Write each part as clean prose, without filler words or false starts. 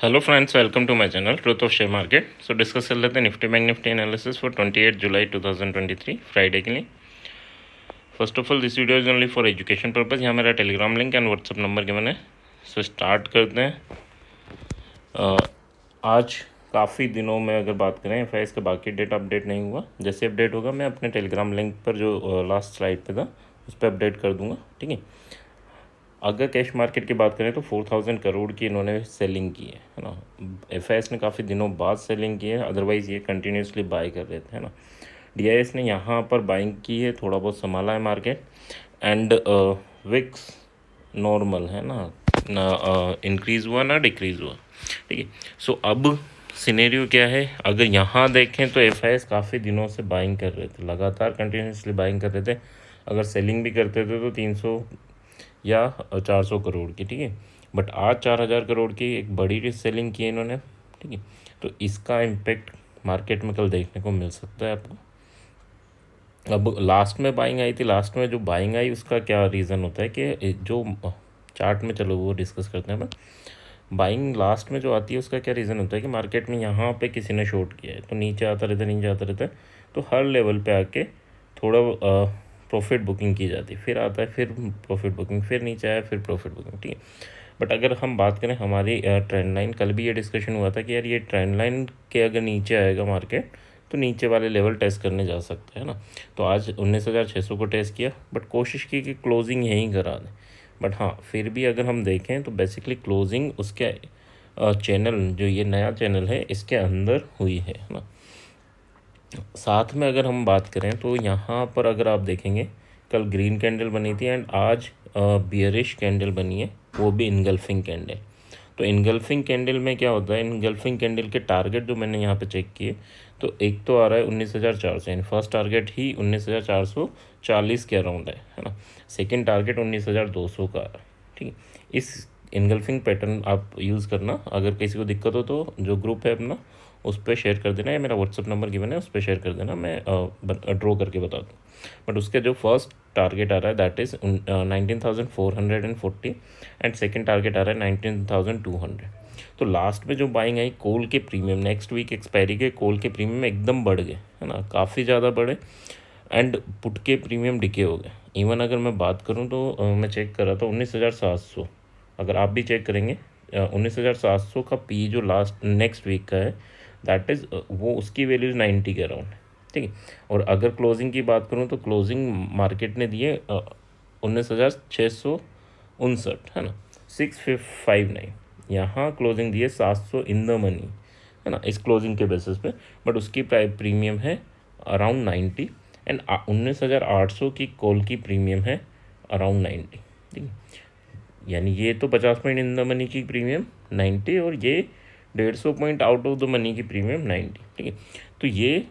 Hello friends, welcome to my channel truth of share market. So discuss कर लेते हैं Nifty bank Nifty analysis for 28 जुलाई 2023 Friday के लिए। First of all this video is only for education purpose. यहाँ मेरा Telegram link and WhatsApp number given है। So start करते हैं। आज काफ़ी दिनों में अगर बात करें एफआईएस का बाकी डेटा अपडेट नहीं हुआ। जैसे अपडेट होगा मैं अपने टेलीग्राम लिंक पर जो लास्ट स्लाइड पे था उस पर अपडेट कर दूंगा, ठीक है। अगर कैश मार्केट की बात करें तो 4000 करोड़ की इन्होंने सेलिंग की है ना। एफआईएस ने काफ़ी दिनों बाद सेलिंग की है, अदरवाइज़ ये कंटिन्यूसली बाय कर रहे थे, है ना। डीआईएस ने यहाँ पर बाइंग की है, थोड़ा बहुत संभाला है मार्केट। एंड विक्स नॉर्मल है ना इंक्रीज़ हुआ ना डिक्रीज़ हुआ, ठीक है। सो अब सिनेरियो क्या है, अगर यहाँ देखें तो एफआईएस काफ़ी दिनों से बाइंग कर रहे थे, लगातार कंटिन्यूसली बाइंग कर रहे थे। अगर सेलिंग भी करते थे तो 300 या 400 करोड़ की, ठीक है। बट आज 4000 करोड़ की एक बड़ी सेलिंग की है इन्होंने, ठीक है। तो इसका इम्पेक्ट मार्केट में कल देखने को मिल सकता है आपको। अब लास्ट में बाइंग आई थी, लास्ट में जो बाइंग आई उसका क्या रीज़न होता है कि जो चार्ट में, चलो वो डिस्कस करते हैं अपन। बाइंग लास्ट में जो आती है उसका क्या रीज़न होता है कि मार्केट में यहाँ पे किसी ने शॉर्ट किया है तो नीचे आता रहता है, नीचे आता रहता है, तो हर लेवल पे आके थोड़ा प्रॉफिट बुकिंग की जाती है, फिर आता है, फिर प्रॉफिट बुकिंग, फिर नीचे आया, फिर प्रॉफिट बुकिंग, ठीक है। बट अगर हम बात करें हमारी ट्रेंड लाइन, कल भी ये डिस्कशन हुआ था कि यार ये ट्रेंड लाइन के अगर नीचे आएगा मार्केट तो नीचे वाले लेवल टेस्ट करने जा सकता है ना। तो आज 19,600 को टेस्ट किया, बट कोशिश की कि क्लोजिंग यहीं करा दें। बट हाँ, फिर भी अगर हम देखें तो बेसिकली क्लोजिंग उसके चैनल, जो ये नया चैनल है इसके अंदर हुई है ना। साथ में अगर हम बात करें तो यहाँ पर अगर आप देखेंगे कल ग्रीन कैंडल बनी थी एंड आज बियरिश कैंडल बनी है, वो भी इनगल्फिंग कैंडल। तो इनगल्फिंग कैंडल में क्या होता है, इनगल्फिंग कैंडल के टारगेट जो मैंने यहाँ पे चेक किए तो एक तो आ रहा है 19,400, यानी फर्स्ट टारगेट ही 19,440 के अराउंड है ना। सेकंड टारगेट 19,200 का आ रहा है, ठीक है। इस इनगल्फिंग पैटर्न आप यूज़ करना, अगर किसी को दिक्कत हो तो जो ग्रुप है अपना उस पर शेयर कर देना, या मेरा व्हाट्सअप नंबर गिवन है उस पर शेयर कर देना, मैं ड्रॉ करके बता दूँ। बट उसके जो फर्स्ट टारगेट आ रहा है that is 19,440 and second target आ रहा है 19,200। तो लास्ट में जो बाइंग आई कोल के प्रीमियम, नेक्स्ट वीक एक्सपायरी के कोल के प्रीमियम एकदम बढ़ गए, है ना, काफ़ी ज़्यादा बढ़े। एंड पुट के प्रीमियम डिके हो गए। इवन अगर मैं बात करूँ तो मैं चेक कर रहा था 19,700, अगर आप भी चेक करेंगे 19,700 का पी जो लास्ट नेक्स्ट वीक का है दैट इज़ वो उसकी वैल्यू 90 के अराउंड है, ठीक है। और अगर क्लोजिंग की बात करूँ तो क्लोजिंग मार्केट ने दिए 19,659, है ना, 659। यहाँ क्लोजिंग दिए 700 इन द मनी, है ना, इस क्लोजिंग के बेसिस पे। बट उसकी प्रीमियम है अराउंड 90 एंड 19,800 की कॉल की प्रीमियम है अराउंड 90, ठीक है। यानी ये तो 50 पॉइंट इन द मनी की प्रीमियम 90 और ये 150 point out of the money की प्रीमियम 90, ठीक है। तो ये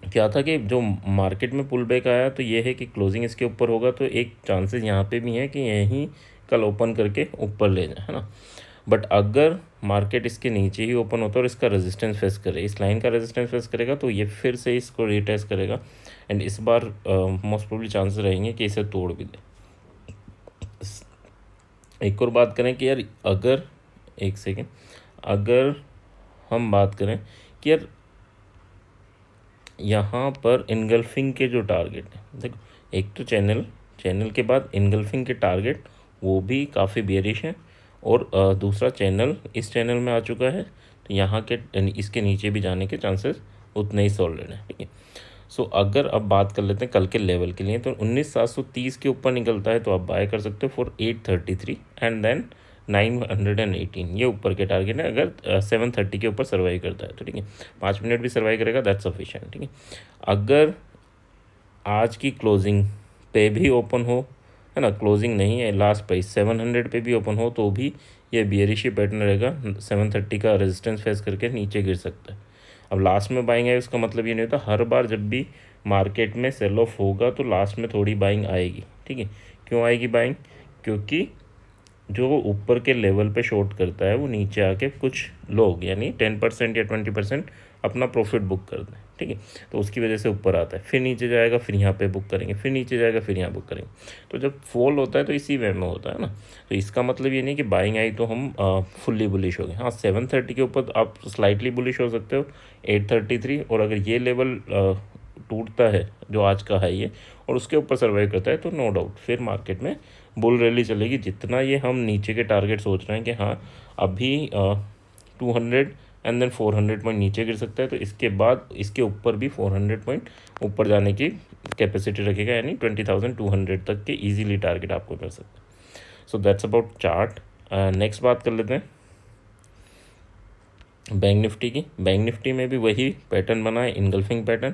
क्या था कि जो मार्केट में पुल बैक आया तो ये है कि क्लोजिंग इसके ऊपर होगा तो एक चांसेस यहाँ पे भी है कि यहीं कल ओपन करके ऊपर ले जाए, है ना। बट अगर मार्केट इसके नीचे ही ओपन होता है और इसका रेजिस्टेंस फेस करे, इस लाइन का रेजिस्टेंस फेस करेगा तो ये फिर से इसको रीटेस्ट करेगा एंड इस बार मोस्ट प्रोबेबली चांसेस रहेंगे कि इसे तोड़ भी दे। एक और बात करें कि यार अगर एक सेकेंड, अगर हम बात करें कि यार यहाँ पर इनगल्फिंग के जो टारगेट है, देखो एक तो चैनल के बाद इनगल्फिंग के टारगेट वो भी काफ़ी बेयरिश हैं और दूसरा चैनल इस चैनल में आ चुका है तो यहाँ के इसके नीचे भी जाने के चांसेस उतने ही सॉलिड हैं, ठीक है। सो अगर अब बात कर लेते हैं कल के लेवल के लिए तो 19,730 के ऊपर निकलता है तो आप बाय कर सकते हो फॉर 833 एंड देन 918, ये ऊपर के टारगेट है। अगर 730 के ऊपर सर्वाइव करता है तो ठीक है, 5 मिनट भी सर्वाइव करेगा दैट्स सफिशिएंट, ठीक है। अगर आज की क्लोजिंग पे भी ओपन हो, है ना, क्लोजिंग नहीं है लास्ट प्राइस 700 पे भी ओपन हो तो भी ये बियरिश पैटर्न रहेगा, 730 का रेजिस्टेंस फेस करके नीचे गिर सकता है। अब लास्ट में बाइंग है उसका मतलब ये नहीं होता हर बार जब भी मार्केट में सेल ऑफ होगा तो लास्ट में थोड़ी बाइंग आएगी, ठीक है। क्यों आएगी बाइंग, क्योंकि जो ऊपर के लेवल पे शॉर्ट करता है वो नीचे आके कुछ लोग यानी 10% या 20% अपना प्रॉफिट बुक कर दें, ठीक है। ठीक है। तो उसकी वजह से ऊपर आता है, फिर नीचे जाएगा, फिर यहाँ पे बुक करेंगे, फिर नीचे जाएगा, फिर यहाँ बुक करेंगे। तो जब फॉल होता है तो इसी वे में होता है ना। तो इसका मतलब ये नहीं कि बाइंग आई तो हम फुल्ली बुलिश हो गए। हाँ, 730 के ऊपर आप स्लाइटली बुलिश हो सकते हो, 833, और अगर ये लेवल टूटता है जो आज का हाई है और उसके ऊपर सर्वाइव करता है तो नो डाउट फिर मार्केट में बुल रैली चलेगी। जितना ये हम नीचे के टारगेट सोच रहे हैं कि हाँ अभी 200 एंड देन 400 पॉइंट नीचे गिर सकता है, तो इसके बाद इसके ऊपर भी 400 पॉइंट ऊपर जाने की कैपेसिटी रखेगा, यानी 20,200 तक के इजीली टारगेट आपको मिल सकता है। So that's about chart. Next बात कर लेते हैं बैंक निफ्टी की। बैंक निफ्टी में भी वही पैटर्न बना है, इनगल्फिंग पैटर्न।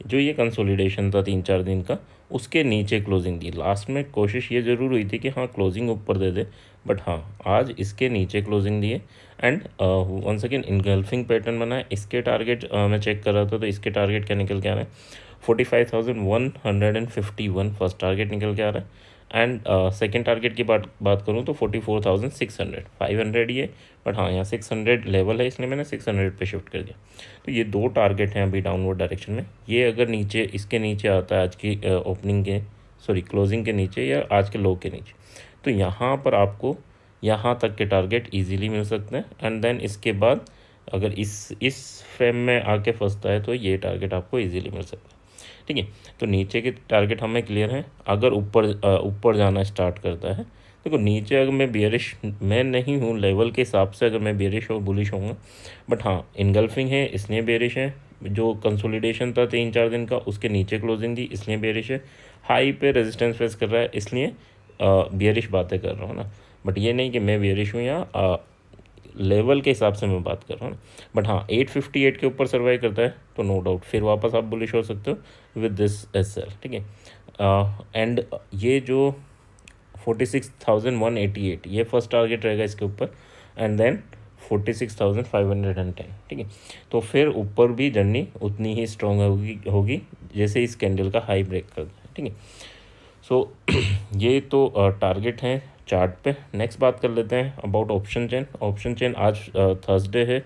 जो ये कंसोलिडेशन था 3-4 दिन का, उसके नीचे क्लोजिंग दी। लास्ट में कोशिश ये ज़रूर हुई थी कि हाँ क्लोजिंग ऊपर दे दे, बट हाँ आज इसके नीचे क्लोजिंग दिए and once again engulfing pattern बना है। इसके टारगेट मैं चेक कर रहा था तो इसके टारगेट क्या निकल के आ रहा है, 45,151 फर्स्ट टारगेट निकल के आ रहा है। एंड सेकेंड टारगेट की बात करूँ तो 44,600, 500 ये, बट हाँ यहाँ 600 लेवल है इसलिए मैंने 600 पे शिफ्ट कर दिया। तो ये दो टारगेट हैं अभी डाउनवर्ड डायरेक्शन में। ये अगर नीचे इसके नीचे आता है आज की ओपनिंग के क्लोजिंग के नीचे या आज के लो के नीचे, तो यहाँ पर आपको यहाँ तक के टारगेट इजीली मिल सकते हैं। एंड देन इसके बाद अगर इस फ्रेम में आके फंसता है तो ये टारगेट आपको इजीली मिल सकता है, ठीक है। तो नीचे के टारगेट हमें क्लियर है। अगर ऊपर जाना स्टार्ट करता है, देखो नीचे अगर मैं बेयरिश मैं नहीं हूँ लेवल के हिसाब से, अगर मैं बेयरिश और बुलिश होऊंगा, बट हाँ इनगल्फिंग है इसलिए बेयरिश है। जो कंसोलिडेशन था 3-4 दिन का उसके नीचे क्लोजिंग दी इसलिए बेयरिश है। हाई पे रेजिस्टेंस फेस कर रहा है इसलिए बेयरिश बातें कर रहा हूँ ना, बट ये नहीं कि मैं बेयरिश हूँ या लेवल के हिसाब से मैं बात कर रहा हूँ। बट हाँ 858 के ऊपर सर्वाइव करता है तो नो डाउट फिर वापस आप बुलिश हो सकते हो विद दिस एसएल, ठीक है। एंड ये जो 46,188 ये फर्स्ट टारगेट रहेगा इसके ऊपर, एंड देन 46,510, ठीक है। तो फिर ऊपर भी जर्नी उतनी ही स्ट्रॉन्ग होगी जैसे इस कैंडल का हाई ब्रेक करता है, ठीक है। सो ये तो टारगेट हैं चार्ट पे। नेक्स्ट बात कर लेते हैं about option chain. Option chain आज थर्सडे है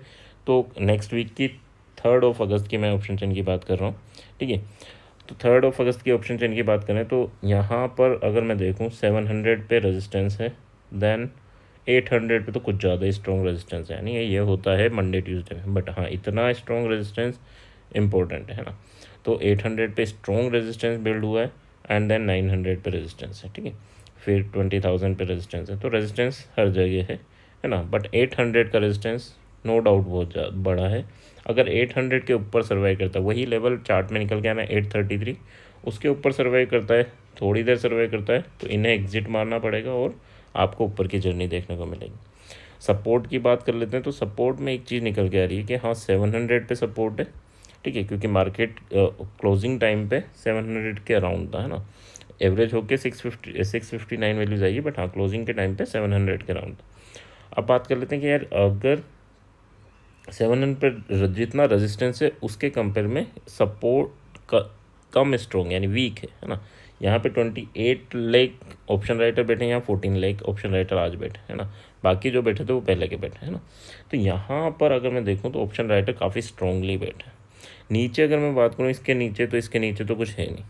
तो नेक्स्ट वीक की 3 अगस्त की मैं ऑप्शन चेन की बात कर रहा हूँ, ठीक है। तो 3 अगस्त की ऑप्शन चेन की बात करें तो यहाँ पर अगर मैं देखूँ 700 पे रेजिस्टेंस है, देन 800 पे तो कुछ ज़्यादा ही स्ट्रॉन्ग रेजिस्टेंस है, यानी ये होता है मंडे ट्यूसडे में, बट हाँ इतना स्ट्रॉन्ग रेजिस्टेंस इम्पोर्टेंट है ना। तो 800 पे स्ट्रॉन्ग रेजिस्टेंस बिल्ड हुआ है एंड देन 900 पे रेजिस्टेंस है, ठीक है। फिर 20,000 पे रेजिस्टेंस है, तो रेजिस्टेंस हर जगह है ना। बट 800 का रेजिस्टेंस नो डाउट बहुत ज़्यादा बड़ा है। अगर 800 के ऊपर सर्वाइव करता है, वही लेवल चार्ट में निकल के आना 833, उसके ऊपर सर्वाइव करता है, थोड़ी देर सर्वाइव करता है, तो इन्हें एग्जिट मारना पड़ेगा और आपको ऊपर की जर्नी देखने को मिलेगी। सपोर्ट की बात कर लेते हैं तो सपोर्ट में एक चीज़ निकल के आ रही है कि हाँ 700 पे सपोर्ट है, ठीक है, क्योंकि मार्केट क्लोजिंग टाइम पे 700 के अराउंड था, है ना। एवरेज होके 659 वैल्यूज आई है, बट हाँ क्लोजिंग के टाइम पे 700 के अराउंड था। अब बात कर लेते हैं कि यार अगर 700 पर जितना रेजिस्टेंस है उसके कंपेयर में सपोर्ट कम स्ट्रॉन्ग यानी वीक है ना। यहाँ पे 28 लाख ऑप्शन राइटर बैठे हैं, यहाँ 14 लाख ऑप्शन राइटर आज बैठे है ना। बाकी जो बैठे थे वो पहले के बैठे हैं ना। तो यहाँ पर अगर मैं देखूँ तो ऑप्शन राइटर काफ़ी स्ट्रॉन्गली बैठे हैं। नीचे अगर मैं बात करूँ इसके नीचे तो कुछ है नहीं।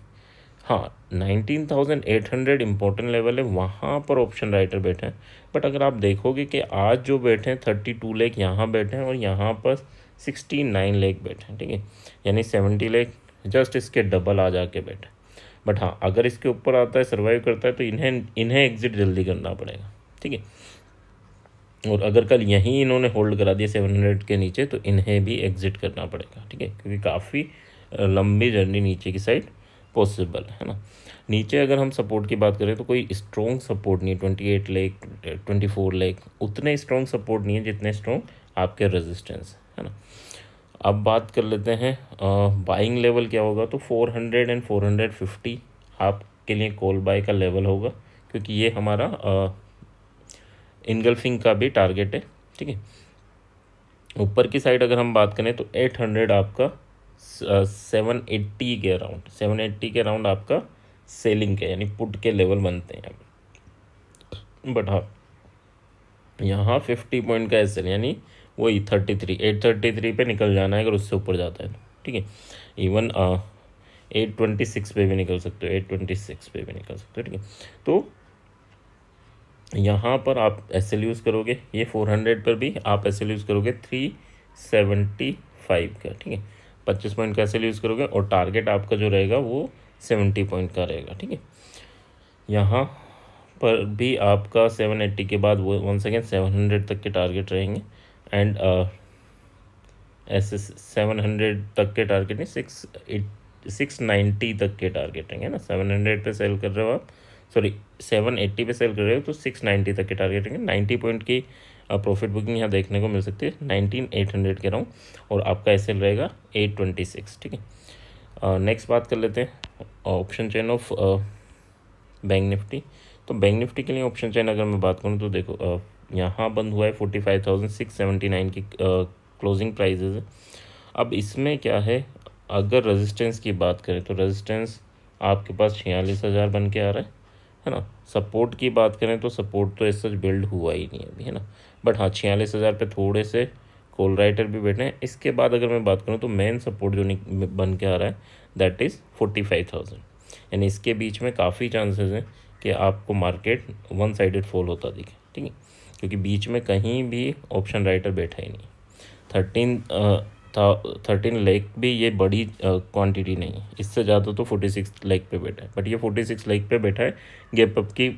हाँ 19,800 इम्पोर्टेंट लेवल है, वहाँ पर ऑप्शन राइटर बैठे हैं। बट अगर आप देखोगे कि आज जो बैठे हैं 32 लाख यहाँ बैठे हैं और यहाँ पर 69 लाख बैठे हैं, ठीक है, यानी 70 लाख जस्ट इसके डबल आ जाके बैठे। बट हाँ अगर इसके ऊपर आता है सर्वाइव करता है तो इन्हें एग्जिट जल्दी करना पड़ेगा, ठीक है। और अगर कल यहीं इन्होंने होल्ड करा दिया 700 के नीचे तो इन्हें भी एग्जिट करना पड़ेगा, ठीक है, क्योंकि काफ़ी लंबी जर्नी नीचे की साइड पॉसिबल है ना। नीचे अगर हम सपोर्ट की बात करें तो कोई स्ट्रॉन्ग सपोर्ट नहीं है, 28 लाख 24 लाख उतने स्ट्रॉन्ग सपोर्ट नहीं है जितने स्ट्रॉन्ग आपके रेजिस्टेंस है ना। अब बात कर लेते हैं बाइंग लेवल क्या होगा, तो 400 एंड 450 आपके लिए कॉल बाय का लेवल होगा, क्योंकि ये हमारा इनगल्फिंग का भी टारगेट है, ठीक है। ऊपर की साइड अगर हम बात करें तो 800 आपका 780 के अराउंड आपका सेलिंग के यानी पुट के लेवल बनते हैं। बट हाँ यहाँ 50 पॉइंट का एसएल यानी वही 833 पे निकल जाना है अगर उससे ऊपर जाता है, ठीक है। इवन 826 पे भी निकल सकते हो, 826 पे भी निकल सकते हो, ठीक है। तो यहाँ पर आप SL यूज़ करोगे, ये 400 पर भी आप SL यूज़ करोगे 375 का, ठीक है। 25 पॉइंट का SL यूज़ करोगे और टारगेट आपका जो रहेगा वो 70 पॉइंट का रहेगा, ठीक है। यहाँ पर भी आपका 780 के बाद वो वन सेकेंड 700 तक के टारगेट रहेंगे एंड ऐसे 700 तक के टारगेट नहीं, 690 तक के टारगेट रहेंगे ना। 700 पे सेल कर रहे हो आप, सॉरी 780 पे सेल कर रहे हो तो 690 तक के टारगेट रहेंगे। 90 पॉइंट की प्रॉफिट बुकिंग यहाँ देखने को मिल सकती है 19,800 के राउंड, और आपका SL रहेगा 826, ठीक है। नेक्स्ट बात कर लेते हैं option chain of bank Nifty. तो बैंक निफ्टी के लिए ऑप्शन चेन अगर मैं बात करूँ तो देखो यहाँ बंद हुआ है 45,679 की क्लोजिंग प्राइजेज है। अब इसमें क्या है, अगर रेजिस्टेंस की बात करें तो रेजिस्टेंस आपके पास 46,000 बन के आ रहा है ना। सपोर्ट की बात करें तो सपोर्ट तो ऐसा बिल्ड हुआ ही नहीं अभी, है ना। बट हाँ 46,000 पे थोड़े से कॉल राइटर भी बैठे हैं। इसके बाद अगर मैं बात करूँ तो मेन सपोर्ट जो बन के आ रहा है दैट इज़ 45,000, यानी इसके बीच में काफ़ी चांसेस हैं कि आपको मार्केट वन साइडेड फॉल होता दिखे, ठीक है, क्योंकि बीच में कहीं भी ऑप्शन राइटर बैठा ही नहीं। 13 लाख भी ये बड़ी क्वांटिटी नहीं है, इससे ज़्यादा तो 46 लाख पे बैठा है, बट ये 46 लाख पे बैठा है गैप अप की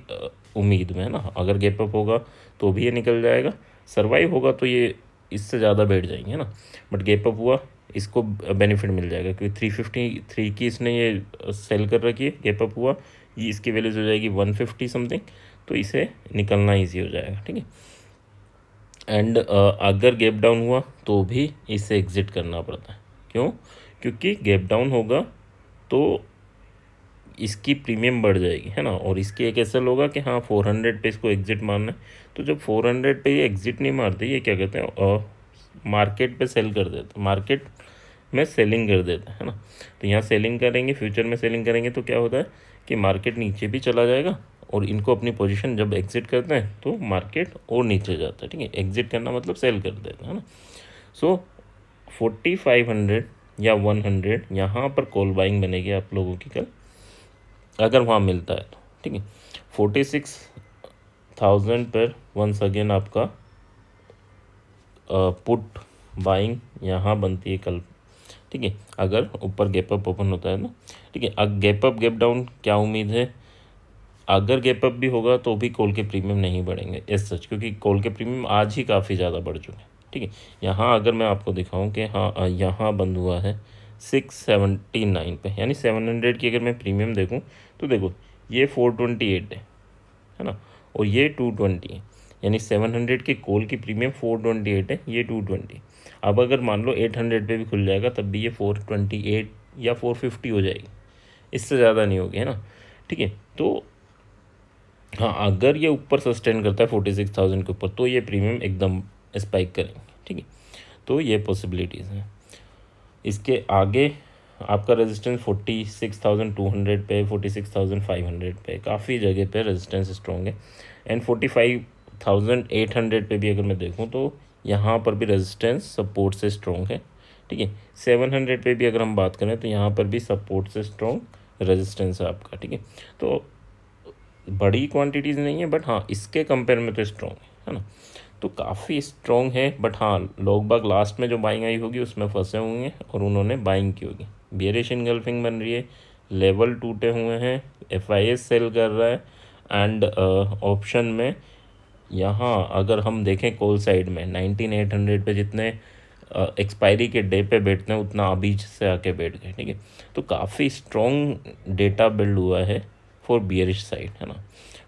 उम्मीद में, है ना। अगर गैप अप होगा तो भी ये निकल जाएगा, सर्वाइव होगा तो ये इससे ज़्यादा बैठ जाएंगे, है ना। बट गैप अप हुआ, इसको बेनिफिट मिल जाएगा क्योंकि 353 की इसने ये सेल कर रखी है, गैप अप हुआ, ये इसकी वैल्यूज हो जाएगी 150 समथिंग, तो इसे निकलना ईजी हो जाएगा, ठीक है। एंड अगर गैप डाउन हुआ तो भी इसे एग्जिट करना पड़ता है। क्यों? क्योंकि गैप डाउन होगा तो इसकी प्रीमियम बढ़ जाएगी, है ना, और इसकी एक ऐसा होगा कि हाँ 400 पे इसको एग्जिट मारना है। तो जब 400 पे ये एग्जिट नहीं मारते, ये क्या कहते हैं मार्केट पे सेल कर देते, मार्केट में सेलिंग कर देते हैं ना। तो यहाँ सेलिंग करेंगे, फ्यूचर में सेलिंग करेंगे तो क्या होता है कि मार्केट नीचे भी चला जाएगा, और इनको अपनी पोजीशन जब एग्जिट करते हैं तो मार्केट और नीचे जाता है, ठीक है। एग्जिट करना मतलब सेल कर देता है ना। सो 4500 या 100 यहाँ पर कॉल बाइंग बनेगी आप लोगों की कल, अगर वहाँ मिलता है तो, ठीक है। 46,000 पर वंस अगेन आपका पुट बाइंग यहाँ बनती है कल, ठीक है, अगर ऊपर गैप अप ओपन होता है ना, ठीक है। अब गैप अप गैप डाउन क्या उम्मीद है, अगर गैप अप भी होगा तो भी कॉल के प्रीमियम नहीं बढ़ेंगे एज सच, क्योंकि कॉल के प्रीमियम आज ही काफ़ी ज़्यादा बढ़ चुके हैं, ठीक है। यहाँ अगर मैं आपको दिखाऊं कि हाँ यहाँ बंद हुआ है 679 पे, यानी 700 की अगर मैं प्रीमियम देखूं तो देखो ये 428 है ना, और ये 220 है, यानी 700 के कॉल की प्रीमियम 428 है, ये 220। अब अगर मान लो 800 पे भी खुल जाएगा तब भी ये 428 या 450 हो जाएगी, इससे ज़्यादा नहीं होगी, है ना, ठीक है। तो हाँ अगर ये ऊपर सस्टेन करता है 46,000 के ऊपर तो ये प्रीमियम एकदम स्पाइक करेंगे, ठीक है। तो ये पॉसिबिलिटीज़ हैं। इसके आगे आपका रेजिस्टेंस 46,200 पे, 46,500 पे, काफ़ी जगह पे रेजिस्टेंस स्ट्रॉन्ग है। एंड 45,800 पे भी अगर मैं देखूँ तो यहाँ पर भी रेजिस्टेंस सपोर्ट से स्ट्रॉन्ग है, ठीक है। 700 पे भी अगर हम बात करें तो यहाँ पर भी सपोर्ट से स्ट्रॉन्ग रेजिस्टेंस है आपका, ठीक है। तो बड़ी क्वांटिटीज़ नहीं है, बट हाँ इसके कंपेयर में तो स्ट्रॉन्ग है ना, तो काफ़ी स्ट्रॉन्ग है। बट हाँ लोग बाग लास्ट में जो बाइंग आई होगी उसमें फंसे होंगे और उन्होंने बाइंग की होगी। बियरिश इनगल्फिंग बन रही है, लेवल टूटे हुए हैं, FIS सेल कर रहा है, एंड ऑप्शन में यहाँ अगर हम देखें कॉल साइड में 19,800 पे जितने एक्सपायरी के डे पे बैठते हैं उतना अभी से आके बैठ गए, ठीक है। तो काफ़ी स्ट्रॉन्ग डेटा बिल्ड हुआ है फॉर बियरिश साइड, है ना।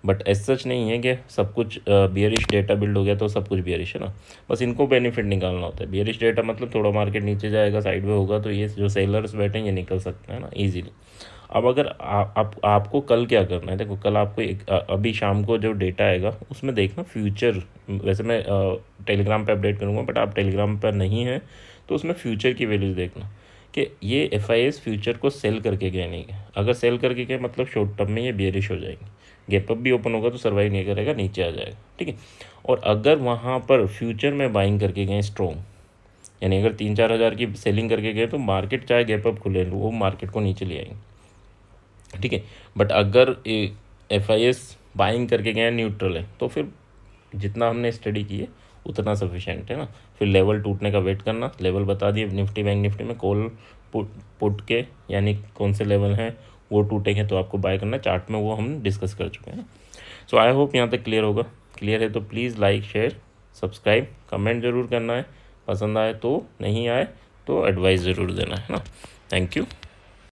बट एज सच नहीं है कि सब कुछ बियरिश डेटा बिल्ड हो गया तो सब कुछ बियरिश, है ना। बस इनको बेनिफिट निकालना होता है। बियरिश डेटा मतलब थोड़ा मार्केट नीचे जाएगा, साइड में होगा, तो ये जो सेलर्स बैठे हैं ये निकल सकते हैं ना ईजीली। अब अगर आपको कल क्या करना है, देखो कल आपको एक अभी शाम को जो डेटा आएगा उसमें देखना फ्यूचर, वैसे मैं टेलीग्राम पे अपडेट करूँगा, बट आप टेलीग्राम पर नहीं हैं तो उसमें फ्यूचर की वैल्यूज़ देखना कि ये FIS फ्यूचर को सेल करके गए नहीं गए। अगर सेल करके गए मतलब शॉर्ट टर्म में ये बियरिश हो जाएंगे, गैप अप भी ओपन होगा तो सर्वाइव नहीं करेगा, नीचे आ जाएगा, ठीक है। और अगर वहाँ पर फ्यूचर में बाइंग करके गए स्ट्रॉन्ग, यानी अगर 3-4 हज़ार की सेलिंग करके गए तो मार्केट चाहे गैप अप खुले वो मार्केट को नीचे ले आएंगे, ठीक है। बट अगर FIS बाइंग करके गए न्यूट्रल है तो फिर जितना हमने स्टडी की है उतना सफिशेंट है ना। फिर लेवल टूटने का वेट करना, लेवल बता दिए निफ्टी बैंक निफ्टी में कॉल पुट के, यानी कौन से लेवल हैं वो टूटेंगे तो आपको बाय करना, चार्ट में वो हम डिस्कस कर चुके हैं ना। सो आई होप यहाँ तक क्लियर होगा। क्लियर है तो please like share subscribe comment ज़रूर करना है, पसंद आए तो, नहीं आए तो एडवाइस ज़रूर देना है ना। Thank you.